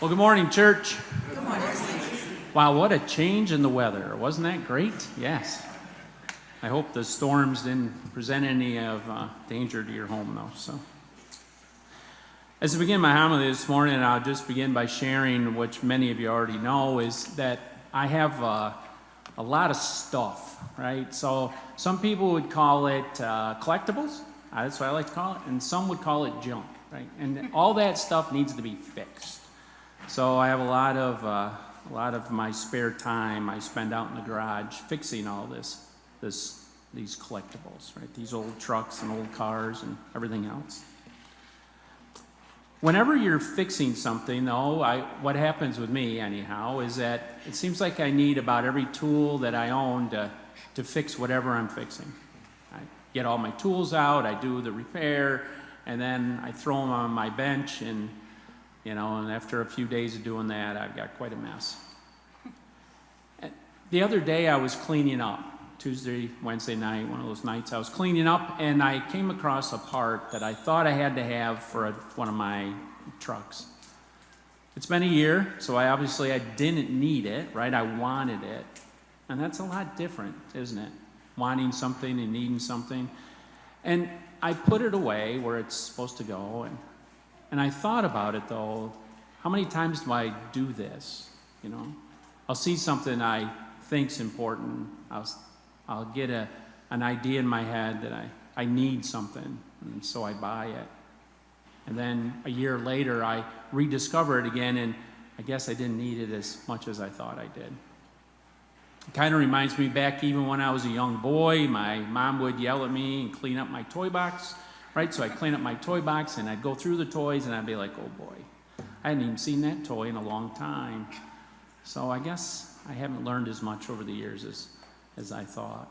Well, good morning, church. Good morning. Wow, what a change in the weather. Wasn't that great? Yes. I hope the storms didn't present any of danger to your home, though. So, as I begin my homily this morning, I'll just begin by sharing, which many of you already know, is that I have a lot of stuff, right? So, some people would call it collectibles. That's what I like to call it. And some would call it junk, right? And all that stuff needs to be fixed. So I have a lot of my spare time I spend out in the garage fixing all these collectibles, right? These old trucks and old cars and everything else. Whenever you're fixing something, though, what happens with me, anyhow, is that it seems like I need about every tool that I own to fix whatever I'm fixing. I get all my tools out, I do the repair, and then I throw them on my bench, and after a few days of doing that, I've got quite a mess. The other day I was cleaning up, Tuesday, Wednesday night, one of those nights I was cleaning up, and I came across a part that I thought I had to have for one of my trucks. It's been a year, so I didn't need it, right? I wanted it. And that's a lot different, isn't it? Wanting something and needing something. And I put it away where it's supposed to go, and I thought about it, though. How many times do I do this? I'll see something I think's important. I'll get an idea in my head that I need something, and so I buy it. And then a year later, I rediscover it again, and I guess I didn't need it as much as I thought I did. It kind of reminds me back even when I was a young boy, my mom would yell at me and clean up my toy box. Right, so I'd clean up my toy box, and I'd go through the toys, and I'd be like, oh boy, I hadn't even seen that toy in a long time. So I guess I haven't learned as much over the years as I thought.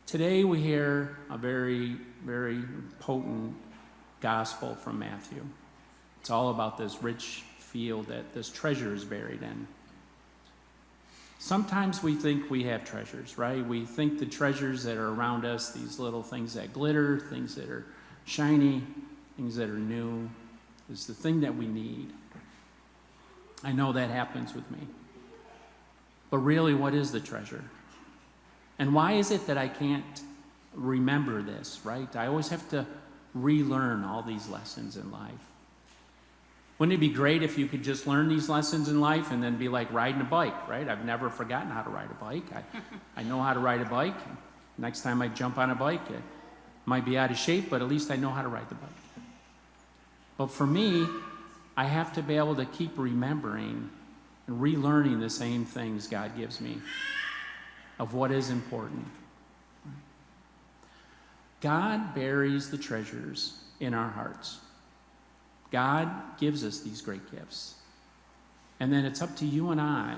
Today we hear a very, very potent gospel from Matthew. It's all about this rich field that this treasure is buried in. Sometimes we think we have treasures, right? We think the treasures that are around us, these little things that glitter, things that are shiny, things that are new, is the thing that we need. I know that happens with me. But really, what is the treasure? And why is it that I can't remember this, right? I always have to relearn all these lessons in life. Wouldn't it be great if you could just learn these lessons in life and then be like riding a bike, right? I've never forgotten how to ride a bike. I know how to ride a bike. Next time I jump on a bike, it might be out of shape, but at least I know how to ride the bike. But for me, I have to be able to keep remembering and relearning the same things God gives me of what is important. God buries the treasures in our hearts. God gives us these great gifts. And then it's up to you and I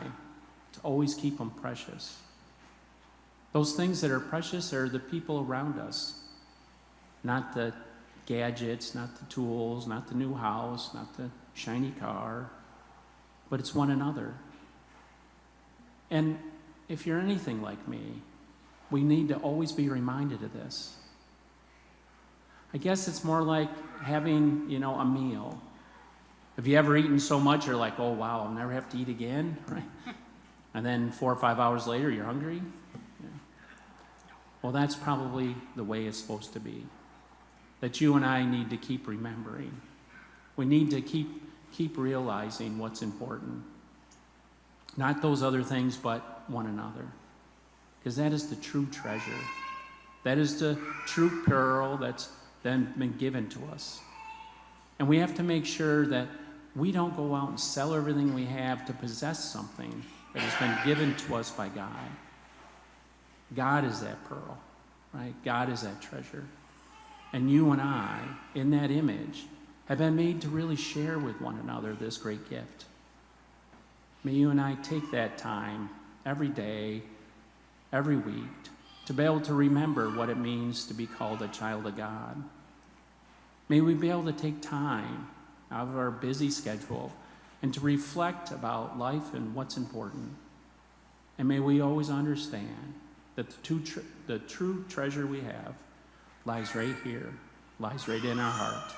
to always keep them precious. Those things that are precious are the people around us, not the gadgets, not the tools, not the new house, not the shiny car, but it's one another. And if you're anything like me, we need to always be reminded of this. I guess it's more like having, a meal. Have you ever eaten so much you're like, oh, wow, I'll never have to eat again, right? And then 4 or 5 hours later, you're hungry? Yeah. Well, that's probably the way it's supposed to be. That you and I need to keep remembering. We need to keep realizing what's important. Not those other things, but one another. Because that is the true treasure. That is the true pearl that's then been given to us. And we have to make sure that we don't go out and sell everything we have to possess something that has been given to us by God. God is that pearl, right? God is that treasure. And you and I, in that image, have been made to really share with one another this great gift. May you and I take that time every day, every week, to be able to remember what it means to be called a child of God. May we be able to take time out of our busy schedule and to reflect about life and what's important. And may we always understand that the true treasure we have lies right here, lies right in our heart.